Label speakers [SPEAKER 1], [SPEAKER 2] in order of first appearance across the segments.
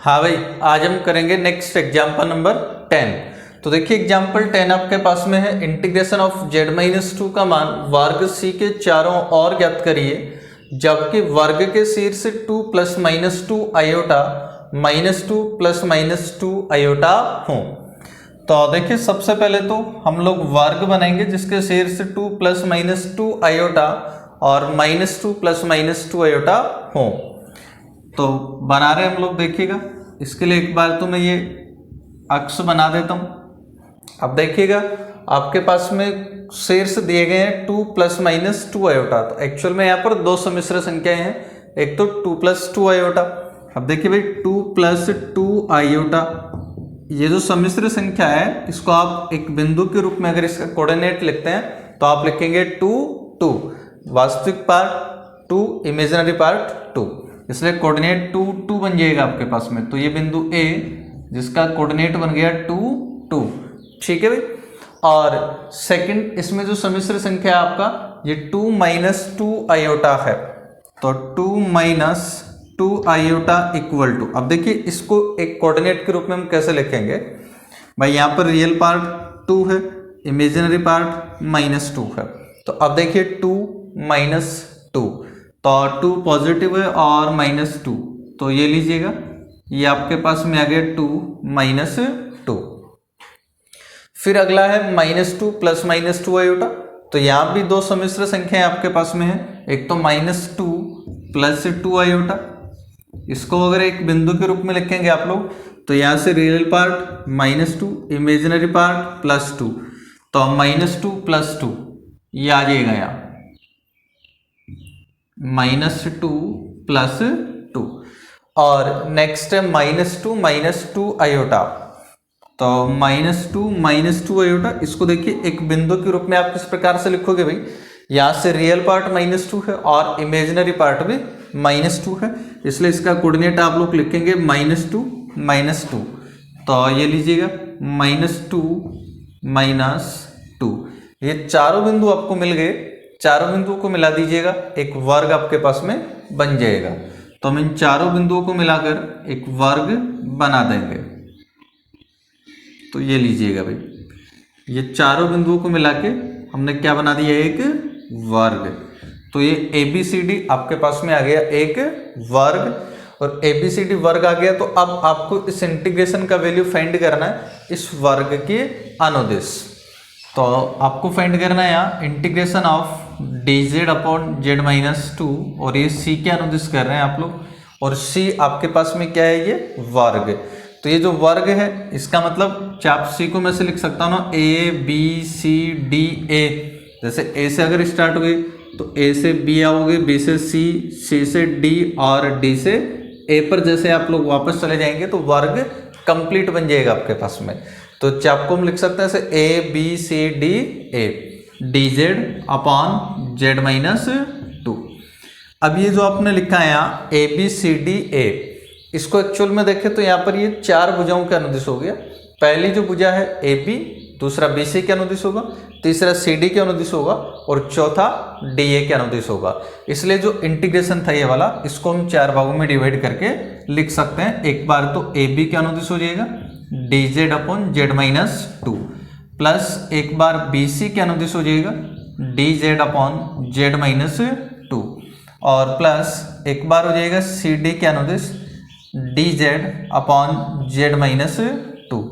[SPEAKER 1] हाँ भाई, आज हम करेंगे नेक्स्ट एग्जाम्पल नंबर 10। तो देखिए एग्जाम्पल 10 आपके पास में है, इंटीग्रेशन ऑफ z-2 का मान वर्ग c के चारों ओर ज्ञात करिए जबकि वर्ग के शीर्ष 2 ± 2 आयोटा -2 ± 2 आयोटा हो। तो देखिए सबसे पहले तो हम लोग वर्ग बनाएंगे जिसके शीर्ष 2 ± 2 आयोटा और -2 ± 2 आयोटा हो। तो बना रहे हम लोग, देखिएगा इसके लिए एक बार तो मैं ये अक्ष बना देता हूं। अब देखिएगा आपके पास में शीर्ष दिए गए हैं 2 ± 2 आयोटा। तो एक्चुअल में यहाँ पर दो सम्मिश्र संख्याएं हैं, एक तो 2 + 2 आयोटा। अब देखिए भाई 2 + 2 आयोटा, ये जो सम्मिश्र संख्या है इसको आप एक बिंदु के रूप में अगर इसका कोऑर्डिनेट लिखते हैं तो आप लिखेंगे 2 2, वास्तविक पार्ट 2, इमेजिनरी पार्ट 2, इसलिए कोऑर्डिनेट 2 2 बन जाएगा आपके पास में। तो ये बिंदु A जिसका कोऑर्डिनेट बन गया 2 2, ठीक है भाई। और सेकंड इसमें जो सम्मिश्र संख्या है आपका ये 2 - 2 आयोटा है, तो 2 - 2 आयोटा इक्वल टू, अब देखिए इसको एक कोऑर्डिनेट के रूप में हम कैसे लिखेंगे भाई, यहाँ पर रियल पार्ट 2 है, इमेजिनरी पार्ट -2 है। तो अब देखिए 2 - 2, तो 2 पॉजिटिव है और -2, तो ये लीजिएगा, ये आपके पास में आ गया 2 - 2। फिर अगला है -2 ± 2 आयोटा। तो यहाँ भी दो सम्मिश्र संख्याएं आपके पास में है, एक तो -2 + 2 आयोटा, इसको अगर एक बिंदु के रूप में लिखेंगे आप लोग तो यहाँ से रियल पार्ट -2, इमेजिनरी पार्ट +2, तो -2 + 2 ये आ जाएगा यहाँ -2 + 2। और नेक्स्ट है -2 - 2 आयोटा। तो -2 - 2 आयोटा, इसको देखिए एक बिंदु के रूप में आप किस प्रकार से लिखोगे भाई, यहाँ से रियल पार्ट -2 है और इमेजिनरी पार्ट भी -2 है, इसलिए इसका कोऑर्डिनेट आप लोग लिखेंगे -2 - 2। तो ये लीजिएगा -2 - 2, ये चारों बिंदु आपको मिल गए, चारों बिंदुओं को मिला दीजिएगा, एक वर्ग आपके पास में बन जाएगा। तो हम इन चारों बिंदुओं को मिलाकर एक वर्ग बना देंगे। तो ये लीजिएगा भाई, ये चारों बिंदुओं को मिला के हमने क्या बना दिया, एक वर्ग। तो ये ABCD आपके पास में आ गया एक वर्ग, और ABCD वर्ग आ गया। तो अब आपको इस इंटीग्रेशन का वैल्यू फाइंड करना है इस वर्ग के अनुदिश। तो आपको फाइंड करना है यहाँ इंटीग्रेशन ऑफ dz/z-2, और ये c के अनुदिश कर रहे हैं आप लोग, और c आपके पास में क्या है, ये वर्ग। तो ये जो वर्ग है इसका मतलब चाप c को मैं से लिख सकता हूँ ना, ABCDA। जैसे a से अगर स्टार्ट हुई तो a से b आओगे, b से c से d और d से a पर जैसे आप लोग वापस चले जाएंगे तो वर्ग कंप्लीट बन जाएगा आपके पास में। तो चाप को हम लिख सकते हैं ऐसे ABCDA dz/z-2। अब ये जो आपने लिखा है यहाँ ABCDA, इसको एक्चुअल में देखें तो यहाँ पर ये चार भुजाओं के अनुदिश हो गया। पहली जो भुजा है AB, दूसरा BC के अनुदिश होगा, तीसरा CD के अनुदिश होगा, और चौथा DA के अनुदिश होगा। इसलिए जो इंटीग्रेशन था ये वाला, इसको हम चार भागों में डिवाइड करके लिख सकते हैं। एक बार तो AB के अनुदिश हो जाएगा dz/z-2, प्लस एक बार BC के अनुदिश हो जाएगा dz/z-2, और प्लस एक बार हो जाएगा CD के अनुदिश dz/z-2,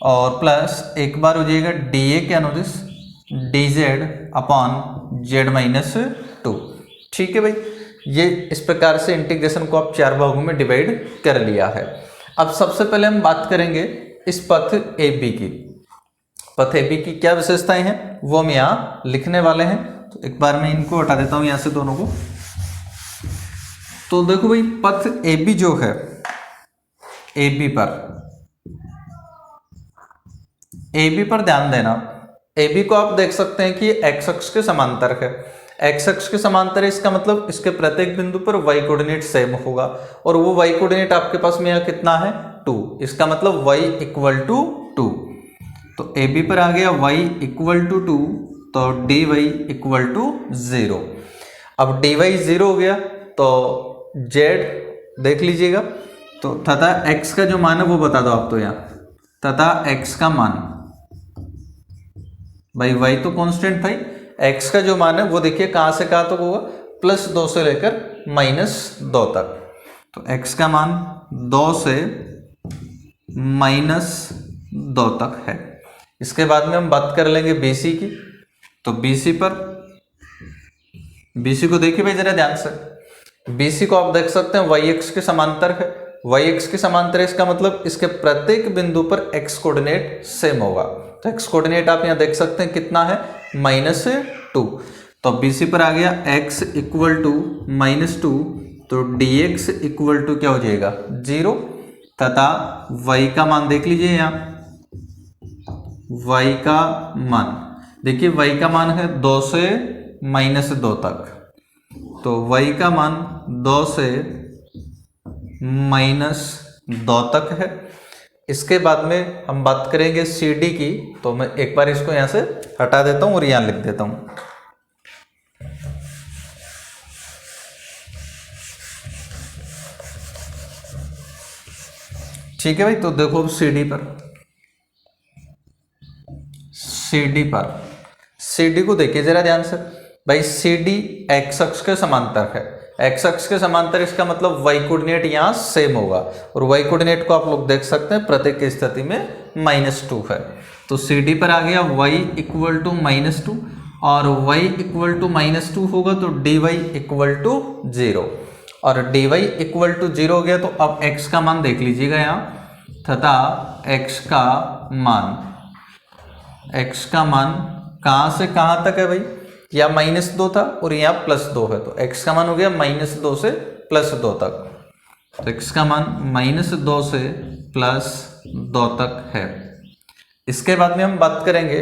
[SPEAKER 1] और प्लस एक बार हो जाएगा DA के अनुदिश dz/z-2। ठीक है भाई, ये इस प्रकार से इंटीग्रेशन को आप चार भागों में डिवाइड कर लिया है। अब सबसे पहले हम बात करेंगे इस पथ AB की। पथ AB की क्या विशेषताएं हैं वो हम यहाँ लिखने वाले हैं। तो एक बार मैं इनको हटा देता हूँ यहाँ से दोनों को। तो देखो भाई, पथ AB जो है, AB पर ध्यान देना। AB को आप देख सकते हैं कि x अक्ष के समांतर है। x अक्ष के समांतर है, इसका मतलब इसके प्रत्येक बिंदु पर y कोऑर्डिनेट सेम होगा, और वो y कोऑर्डिनेट आपके पास में यहाँ कितना है, 2। इसका मतलब y = 2। तो AB पर आ गया y = 2, तो dy = 0। अब dy 0 हो गया तो z देख लीजिएगा, तो तथा x का जो मान है वो बता दो आप तो यहाँ, तथा x का मान, भाई y तो कांस्टेंट भाई, x का जो मान है वो देखिए कहाँ से कहाँ तक होगा, +2 से लेकर -2 तक। तो x का मान 2 से -2 तक है। इसके बाद में हम बात कर लेंगे BC की। तो BC को देखिए भाई जरा ध्यान से, BC को आप देख सकते हैं yx के समांतर है, yx के समांतर है, इसका मतलब इसके प्रत्येक बिंदु पर x कोऑर्डिनेट सेम होगा। तो x कोऑर्डिनेट आप यहाँ देख सकते हैं कितना है, -2। तो BC पर आ गया x इक्वल टू -2, तो dx इक्वल टू क्या हो जाएगा 0, तथा y का मान देख लीजिए यहाँ, y का मान देखिए, y का मान है 2 से -2 तक। तो y का मान 2 से -2 तक है। इसके बाद में हम बात करेंगे CD की। तो मैं एक बार इसको यहाँ से हटा देता हूँ और यहाँ लिख देता हूँ। ठीक है भाई, तो देखो अब CD को देखिए जरा ध्यान से भाई, CD x अक्ष के समांतर है, x अक्ष के समांतर, इसका मतलब y कोऑर्डिनेट यहाँ सेम होगा, और y कोऑर्डिनेट को आप लोग देख सकते हैं प्रत्येक की स्थिति में -2 है। तो CD पर आ गया y इक्वल टू -2, और y इक्वल टू -2 होगा तो dy इक्वल टू 0, और dy इक्वल टू 0 हो गया। तो अब x का मान देख लीजिएगा यहाँ, तथा x का मान कहाँ से कहाँ तक है भाई, या -2 था और यहाँ +2 है, तो x का मान हो गया -2 से +2 तक। तो x का मान -2 से +2 तक है। इसके बाद में हम बात करेंगे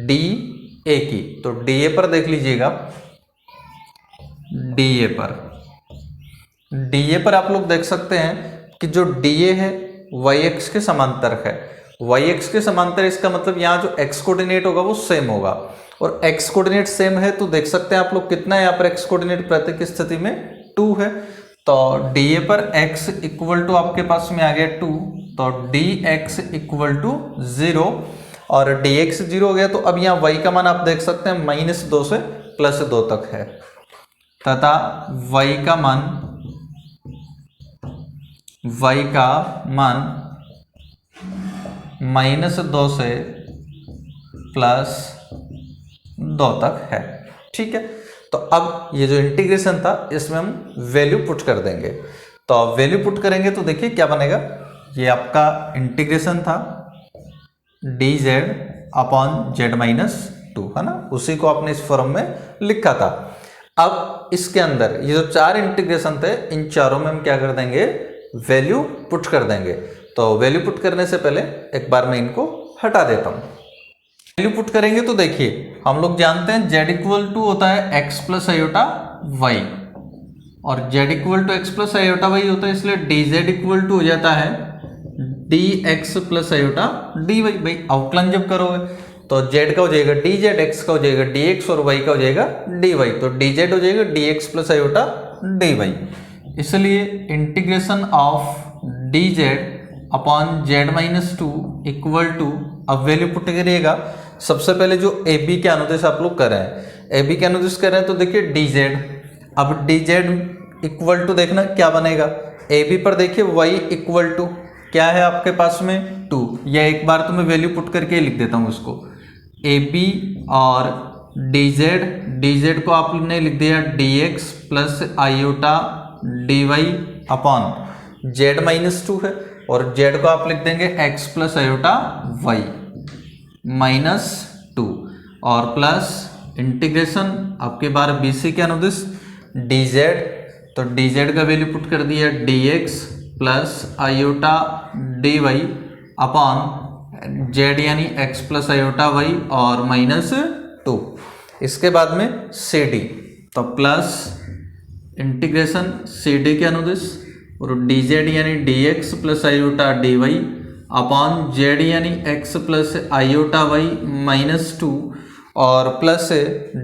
[SPEAKER 1] DA की। तो DA पर देख लीजिएगा, DA पर आप लोग देख सकते हैं कि जो DA है yx के समांतर है, yx के समांतर, इसका मतलब यहाँ जो x कोऑर्डिनेट होगा वो सेम होगा, और x कोऑर्डिनेट सेम है तो देख सकते हैं आप लोग कितना है यहाँ पर x कोऑर्डिनेट प्रत्येक स्थिति में 2 है। तो DA पर x इक्वल टू आपके पास में आ गया 2, तो dx इक्वल टू 0, और dx 0 हो गया। तो अब यहाँ y का मान आप देख सकते हैं -2 से +2 तक है, तथा y का मान -2 से +2 तक है। ठीक है, तो अब ये जो इंटीग्रेशन था इसमें हम वैल्यू पुट कर देंगे। तो वैल्यू पुट करेंगे तो देखिए क्या बनेगा, ये आपका इंटीग्रेशन था dz अपॉन z-2 है ना, उसी को आपने इस फॉर्म में लिखा था। अब इसके अंदर ये जो 4 इंटीग्रेशन थे, इन चारों में हम क्या कर देंगे, वैल्यू पुट कर देंगे। तो वैल्यू पुट करने से पहले एक बार मैं इनको हटा देता हूं। वैल्यू पुट करेंगे तो देखिए हम लोग जानते हैं z इक्वल टू होता है x प्लस आयोटा y, और z equal to x plus iota y होता है, इसलिए dz इक्वल टू हो जाता है dx प्लस आयोटा dy। भाई अवकलन जब करोगे तो z का हो जाएगा dz, x का हो जाएगा dx और y का हो जाएगा dy, तो dz हो जाएगा dx प्लस आयोटा dy। इसलिए integration of dz upon z-2 equal to, अब वैल्यू पुट करिएगा। सबसे पहले जो AB के अनुदेश आप लोग कर रहे हैं, AB के अनुदेश कर रहे हैं तो देखिए dz, अब dz इक्वल टू देखना क्या बनेगा, AB पर देखिए y इक्वल टू क्या है आपके पास में 2, या एक बार तो मैं वैल्यू पुट करके लिख देता हूँ इसको, AB और dz को आपने लिख दिया dx plus iota dy upon z-2 है, और z को आप लिख देंगे x प्लस आयोटा y -2, और प्लस इंटीग्रेशन आपके बार BC के अनुदिश dz, तो dz का वैल्यू पुट कर दिया dx plus iota dy upon z यानी x प्लस आयोटा y और -2। इसके बाद में CD, तो प्लस इंटीग्रेशन CD के अनुदिश और dz यानी dx plus iota dy upon z यानी x प्लस आयोटा y -2, और प्लस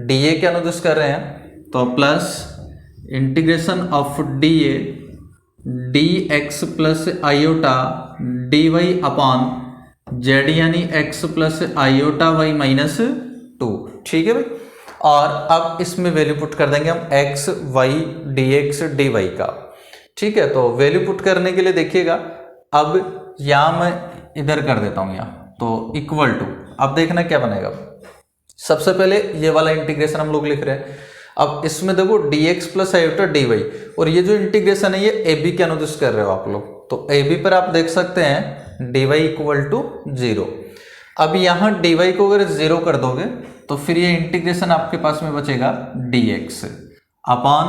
[SPEAKER 1] dA के अनुदिश कर रहे हैं तो plus integration of dA d x plus iota d y upon z यानी x plus iota y minus 2। ठीक है भाई। और अब इसमें वैल्यू पुट कर देंगे हम x y d x d y का। ठीक है, तो वैल्यू पुट करने के लिए देखिएगा, अब यहाँ मैं इधर कर देता हूँ यहाँ, तो इक्वल टू, अब देखना क्या बनेगा। सबसे पहले ये वाला इंटीग्रेशन हम लोग लिख रहे हैं। अब इसमें देखो d x plus iota d y, और ये जो इंटीग्रेशन है ये ए बी के अनुदिश कर रहे हो आप लोग, तो ए बी पर आप देख सकते हैं डी वाई इक्वल टू 0। अब यहाँ डी वाई को अगर 0 कर दोगे तो फिर ये इंटीग्रेशन आपके पास में बचेगा डी एक्स अपॉन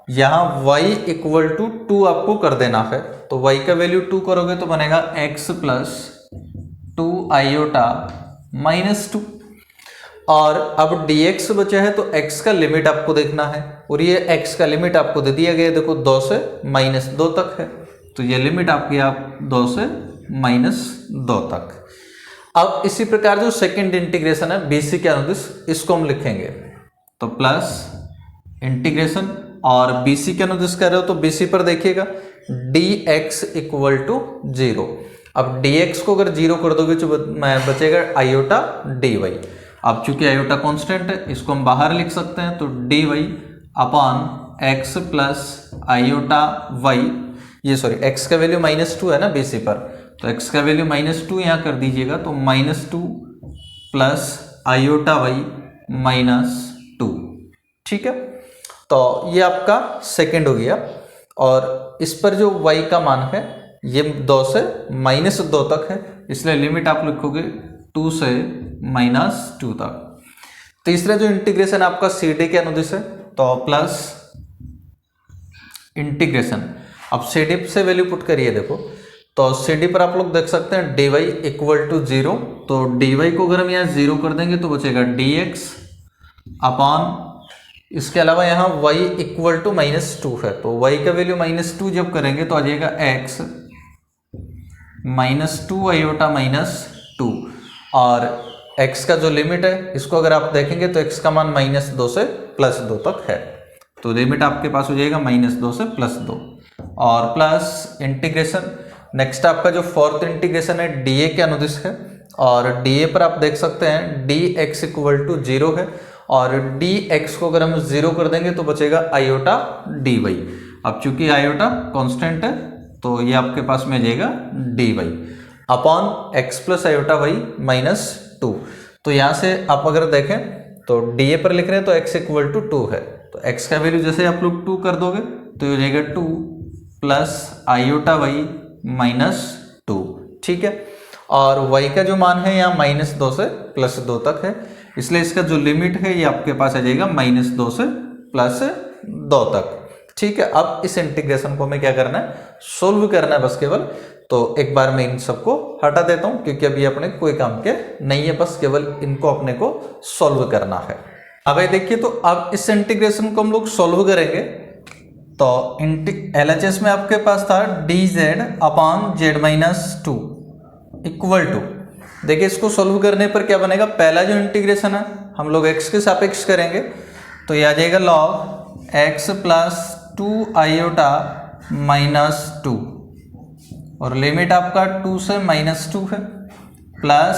[SPEAKER 1] यहाँ y इक्वल टू 2 आपको कर देना है, तो y का वैल्यू 2 करोगे तो बनेगा x प्लस 2 आयोटा माइनस 2। और अब dx बचा है तो x का लिमिट आपको देखना है, और ये x का लिमिट आपको दे दिया गया है, देखो 2 से -2 तक है, तो ये लिमिट आपकी आप 2 से -2 तक। अब इसी प्रकार जो सेकंड इंटीग्रेशन है BC के अनुदिश, इसको हम लिखेंगे तो प्लस इंटीग्रेशन, और BC के अनुदिश कर रहे हो तो BC पर देखिएगा dx इक्वल टू 0। अब dx को अगर 0 कर दोगे तो बचेगा आयोटा dy। अब चूंकि आयोटा कांस्टेंट है, इसको हम बाहर लिख सकते हैं, तो dy upon x plus iota y, ये सॉरी x का वैल्यू -2 है ना BC पर, तो x का वैल्यू -2 यहाँ कर दीजिएगा, तो -2 प्लस आयोटा y -2। ठीक है, तो ये आपका सेकंड हो गया। और इस पर जो y का मान है ये 2 से -2 तक है, इसलिए लिमिट आप लिखोगे 2 से -2 तक। तीसरा जो इंटीग्रेशन आपका CD के अनुदिश है, तो प्लस इंटीग्रेशन, अब CD से वैल्यू पुट करिए, देखो तो CD पर आप लोग देख सकते हैं dy इक्वल टू 0, तो dy को अगर हम यहाँ 0 कर देंगे तो बचेगा dx अपॉन, इसके अलावा यहाँ y इक्वल टू -2 है, तो y का वैल्यू -2 जब करेंगे तो आ जाएगा x -2 आयोटा -2, और x का जो लिमिट है इसको अगर आप देखेंगे तो x का मान -2 से +2 तक है, तो लिमिट आपके पास हो जाएगा -2 से +2। और प्लस इंटीग्रेशन, नेक्स्ट आपका जो फोर्थ इंटीग्रेशन है dA के अनुदिश है, और dA पर आप देख सकते हैं dx इक्वल टू 0 है, और dx को अगर हम 0 कर देंगे तो बचेगा आयोटा dy। अब चूंकि आयोटा कांस्टेंट है तो ये आपके पास में आ जाएगा dy upon x plus iota y -2। तो यहाँ से आप अगर देखें तो dA पर लिख रहे हैं तो x इक्वल टू 2 है, तो x का वैल्यू जैसे आप लोग 2 कर दोगे तो ये हो जाएगा 2 प्लस आयोटा y -2। ठीक है, और y का जो मान है यहाँ -2 से +2 तक है, इसलिए इसका जो लिमिट है ये आपके पास आ जाएगा -2 से +2 तक। ठीक है, अब इस इंटीग्रेशन को हमें क्या करना है, सोल्व करना है बस केवल। तो एक बार मैं इन सबको हटा देता हूं क्योंकि अभी अपने कोई काम के नहीं है, बस केवल इनको अपने को सोल्व करना है। अब देखिए, तो अब इस इंटीग्रेशन को हम लोग सोल्व करेंगे, तो LHS में आपके पास था dz upon z-2 equal to, देखिए इसको सोल्व करने पर क्या बनेगा, पहला जो इंटीग्रेशन है हम लोग x के सापेक्ष करेंगे, तो ये आ जाएगा log x प्लस 2 आयोटा -2, और लिमिट आपका 2 से -2 है, प्लस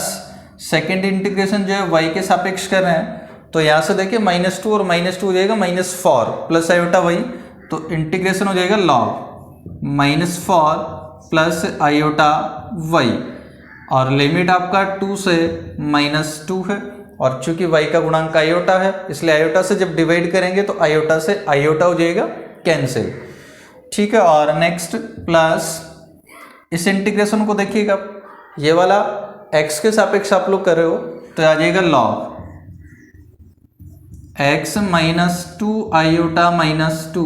[SPEAKER 1] सेकेंड इंटीग्रेशन जो है y के सापेक्ष कर रहे हैं, तो यहाँ से देखिए -2 और -2 हो जाएगा -4 प्लस आयोटा y, तो इंटीग्रेशन हो जाएगा log -4 प्लस आयोटा y, और लिमिट आपका 2 से -2 है, और चूंकि y का गुणांक आयोटा है इसलिए आयोटा से जब डिवाइड करेंगे तो आयोटा से आयोटा हो जाएगा कैंसिल। ठीक है, और नेक्स्ट प्लस इस इंटीग्रेशन को देखिएगा, ये वाला x के सापेक्ष आप लोग कर रहे हो तो आ जाएगा log x -2 आयोटा -2,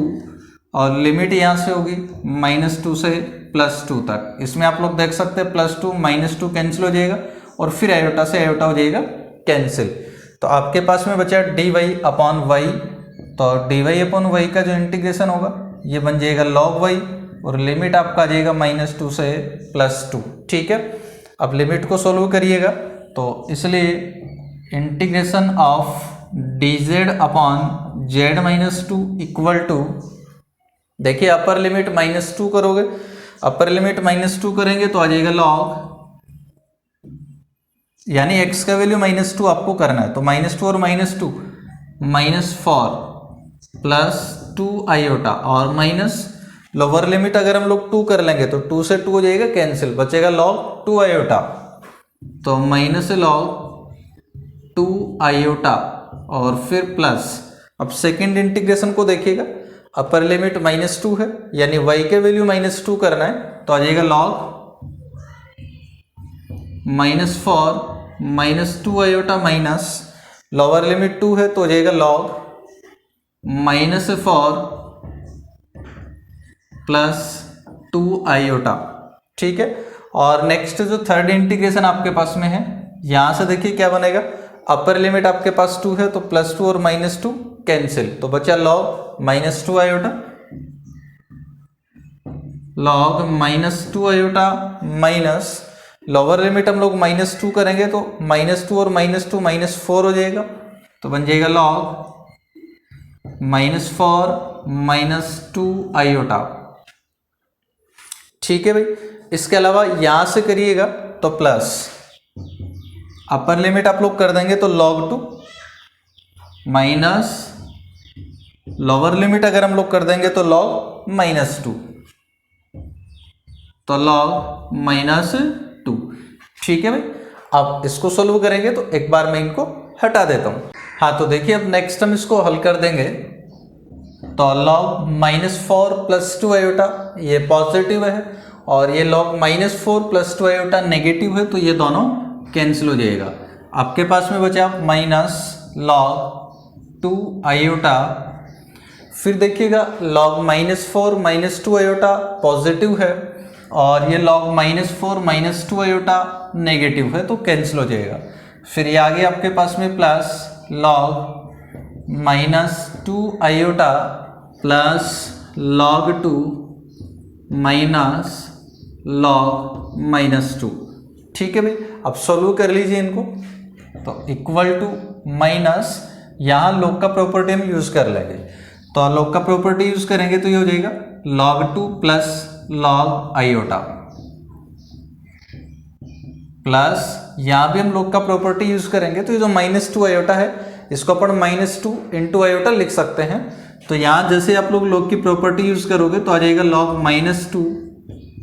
[SPEAKER 1] और लिमिट यहाँ से होगी -2 से +2 तक। इसमें आप लोग देख सकते हैं +2 -2 कैंसिल हो जाएगा, और फिर आयोटा से आयोटा हो जाएगा कैंसिल, तो आपके पास में बचा dy अपॉन y, तो dy अपॉन y का जो इंटीग्रेशन होगा ये बन जाएगा log y, और लिमिट आपका आ जाएगा -2 से +2। ठीक है, अब लिमिट को सोल्व करिएगा, तो इसलिए integration of dz upon z-2 equal to देखिए अपर लिमिट -2 करोगे, अपर लिमिट -2 करेंगे तो आ जाएगा लॉग, यानी x का वैल्यू -2 आपको करना है, तो -2 और -2 -4 प्लस 2 आयोटा और माइनस लोअर लिमिट अगर हम लोग 2 कर लेंगे तो 2 से 2 हो जाएगा कैंसिल, बचेगा लॉग 2 आयोटा, तो माइनस लॉग 2 आयोटा और फिर प्लस। अब सेकंड इंटीग्रेशन को देखिएगा, अपर लिमिट -2 है यानी y के वैल्यू -2 करना है, तो आ जाएगा log -4 -2 iota minus lower limit 2 है तो हो जाएगा लॉग -4 प्लस 2 आयोटा। ठीक है, और नेक्स्ट जो थर्ड इंटीग्रेशन आपके पास में है, यहां से देखिए क्या बनेगा, अपर लिमिट आपके पास 2 है तो +2 और -2 कैंसिल, तो बचा log -2 iota, log -2 iota minus lower limit हम लोग -2 करेंगे तो -2 और -2 -4 हो जाएगा, तो बन जाएगा लॉग -4 -2 आयोटा। ठीक है भाई, इसके अलावा यहां से करिएगा तो प्लस, अपर लिमिट आप लोग कर देंगे तो log 2 माइनस लोअर लिमिट अगर हम लोग कर देंगे तो log -2, तो log -2। ठीक है भाई, अब इसको सोल्व करेंगे तो एक बार मैं इनको हटा देता हूं। हाँ, तो देखिए अब नेक्स्ट हम इसको हल कर देंगे, तो log -4 प्लस 2 आयोटा ये पॉजिटिव है और ये log -4 प्लस 2 आयोटा नेगेटिव है, तो ये दोनों कैंसिल हो जाएगा। आपके पास में बचा माइनस log 2 आयोटा, फिर देखिएगा log -4 -2 आयोटा पॉजिटिव है और ये log -4 -2 आयोटा नेगेटिव है, तो कैंसिल हो जाएगा। फिर ये आगे आपके पास में plus log -2 iota plus log 2 minus log -2। ठीक है भाई, अब सॉल्व कर लीजिए इनको, तो इक्वल टू माइनस, यहाँ log का प्रॉपर्टी हम यूज कर लेंगे, तो log का प्रॉपर्टी यूज करेंगे तो ये हो जाएगा log 2 plus log iota, plus यहाँ भी हम log का प्रॉपर्टी यूज करेंगे तो ये जो -2 आयोटा है इसको अपन -2 इंटू आयोटा लिख सकते हैं, तो यहाँ जैसे आप लोग log की प्रॉपर्टी यूज करोगे तो आ जाएगा log -2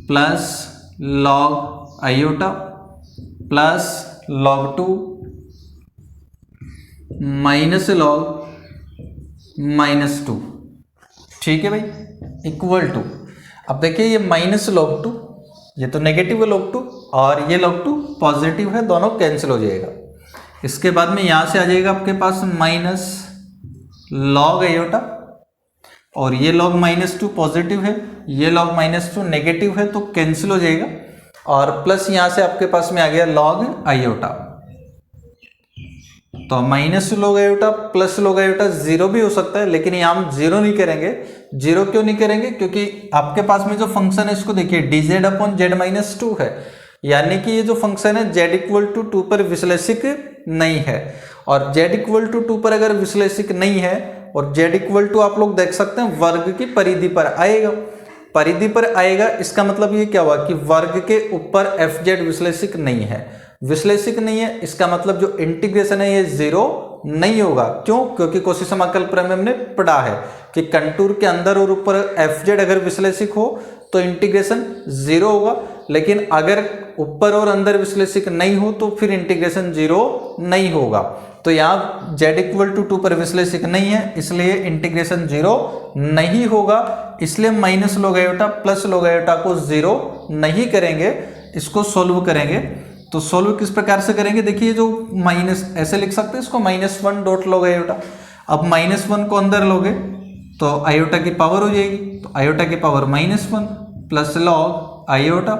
[SPEAKER 1] plus log iota plus log 2 minus log -2। ठीक है भाई, इक्वल टू, अब देखिए ये -log 2, ये तो नेगेटिव है log 2 और ये log 2 पॉजिटिव है, दोनों कैंसिल हो जाएगा। इसके बाद में यहाँ से आ जाएगा आपके पास माइनस log आयोटा और ये log -2 पॉजिटिव है, ये log -2 नेगेटिव है, तो कैंसिल हो जाएगा, और प्लस यहाँ से आपके पास में आ गया log आयोटा, तो -log iota plus log iota zero भी हो सकता है, लेकिन यहाँ हम जीरो नहीं करेंगे। जीरो क्यों नहीं करेंगे, क्योंकि आपके पास में जो फंक्शन है इसको देखिए dz/z-2 है, यानी कि ये जो फंक्शन है z = 2 पर विश्लेषिक नहीं है, और z = 2 पर अगर विश्लेषिक नहीं है और z = आप लोग देख सकते हैं वर्ग की परिधि पर आएगा, परिधि पर आएगा, इसका मतलब ये क्या हुआ कि वर्ग के ऊपर fz विश्लेषिक नहीं है, विश्लेषिक नहीं है, इसका मतलब जो इंटीग्रेशन है ये जीरो नहीं होगा। क्यों? क्योंकि कोशी समाकल प्रमेय में हमने पढ़ा है कि कंटूर के अंदर और ऊपर fz अगर विश्लेषिक हो तो इंटीग्रेशन जीरो होगा, लेकिन अगर ऊपर और अंदर विश्लेषिक नहीं हो तो फिर इंटीग्रेशन जीरो नहीं होगा। तो यहाँ z = 2 पर विश्लेषिक नहीं है, इसलिए इंटीग्रेशन जीरो नहीं होगा, इसलिए -log iota plus log iota को जीरो नहीं करेंगे, इसको सोल्व करेंगे। तो सोल्व किस प्रकार से करेंगे, देखिए जो माइनस ऐसे लिख सकते हैं इसको -1 log आयोटा, अब -1 को अंदर लोगे तो आयोटा की पावर हो जाएगी, तो आयोटा की पावर -1 प्लस log आयोटा,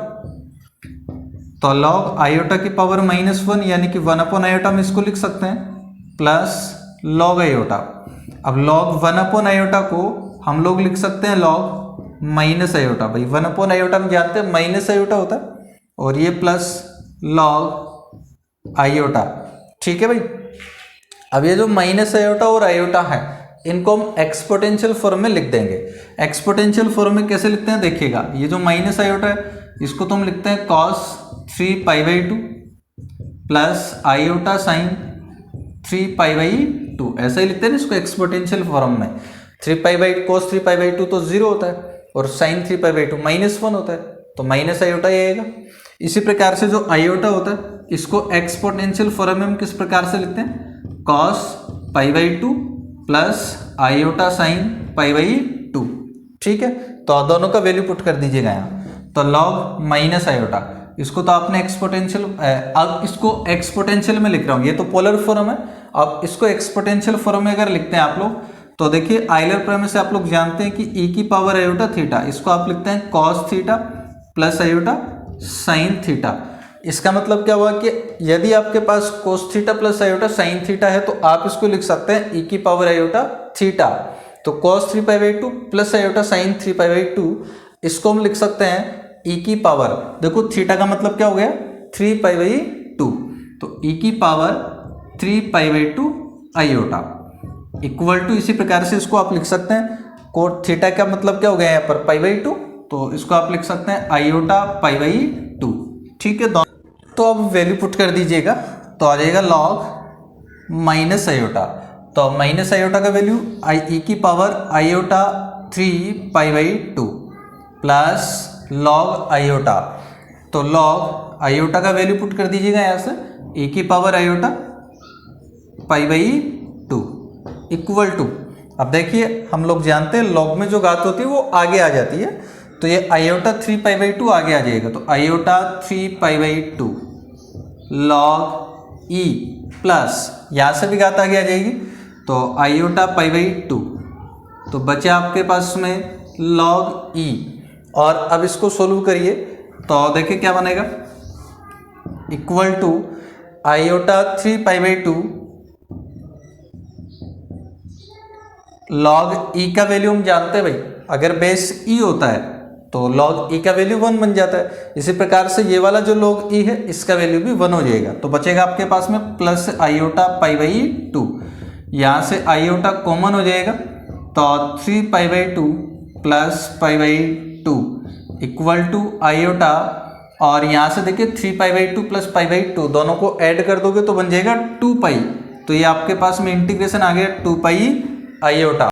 [SPEAKER 1] तो log आयोटा की पावर -1 यानी कि 1 आयोटा में इसको लिख सकते हैं प्लस log आयोटा। अब log 1 आयोटा को हम लोग लिख सकते हैं log माइनस आयोटा, भाई 1 आयोटा हम जानते हैं माइनस आयोटा होता है, और ये प्लस log आयोटा। ठीक है भाई, अब ये जो माइनस आयोटा और आयोटा है इनको हम एक्सपोनेंशियल फॉर्म में लिख देंगे। एक्सपोनेंशियल फॉर्म में कैसे लिखते हैं देखिएगा, ये जो माइनस आयोटा है इसको तो हम लिखते हैं cos 3π/2 प्लस आयोटा साइन 3π/2, ऐसा ही लिखते हैं ना इसको एक्सपोनेंशियल फॉर्म में। 3π/cos 3π/2 तो 0 होता है और साइन 3π/2 -1 होता है, तो माइनस आयोटा ही आएगा। इसी प्रकार से जो आयोटा होता है इसको एक्सपोनेंशियल फॉर्म में हम किस प्रकार से लिखते हैं, cos π/2 प्लस आयोटा साइन π/2। ठीक है, तो दोनों का वैल्यू पुट कर दीजिएगा यहाँ। तो लॉग माइनस आयोटा, इसको तो आपने एक्सपोनेंशियल, अब इसको एक्सपोनेंशियल में लिख रहा हूँ, ये तो पोलर फॉर्म है। अब इसको एक्सपोनेंशियल फॉर्म में अगर लिखते हैं आप लोग तो देखिए आइलर प्रमेय से आप लोग जानते हैं कि e की पावर आयोटा थीटा, इसको आप लिखते हैं cos theta plus iota sine theta. इसका मतलब क्या हुआ कि यदि आपके पास cos theta plus iota sine theta है तो आप इसको लिख सकते हैं e की पावर आयोटा थीटा। तो cos 3π/2 प्लस आयोटा साइन 3π/2, इसको हम लिख सकते हैं e की पावर, देखो थीटा का मतलब क्या हो गया 3π/2, तो e की पावर 3π/2 आयोटा इक्वल टू, इसी प्रकार से इसको आप लिख सकते हैं कोट थीटा का मतलब क्या हो गया यहाँ पर π/2, तो इसको आप लिख सकते हैं आयोटा π/2। ठीक है, तो अब वैल्यू पुट कर दीजिएगा तो आ जाएगा लॉग माइनस आयोटा। तो माइनस आयोटा का वैल्यू e की power iota 3π/2 plus log iota, तो लॉग आयोटा का वैल्यू पुट कर दीजिएगा यहाँ से e की पावर आयोटा π/2 इक्वल टू, अब देखिए हम लोग जानते हैं लॉग में जो घात होती है वो आगे आ जाती है, तो ये आयोटा 3π/2 आगे आ जाएगा, तो आयोटा 3π/2 लॉग e प्लस यहाँ से भी घात आगे आ जाएगी तो आयोटा π/2, तो बचे आपके पास में लॉग e। और अब इसको सोल्व करिए तो देखिए क्या बनेगा, equal to iota 3π/2 log e का वैल्यू हम जानते हैं भाई, अगर बेस e होता है तो लॉग e का वैल्यू 1 बन जाता है। इसी प्रकार से ये वाला जो लॉग e है इसका वैल्यू भी 1 हो जाएगा, तो बचेगा आपके पास में प्लस आयोटा π/2, यहाँ से आयोटा कॉमन हो जाएगा तो 3π/2 प्लस π/2 इक्वल टू आयोटा, और यहाँ से देखिए 3π/2 प्लस π/2 दोनों को ऐड कर दोगे तो बन जाएगा 2π, तो ये आपके पास में इंटीग्रेशन आ गया 2π आयोटा।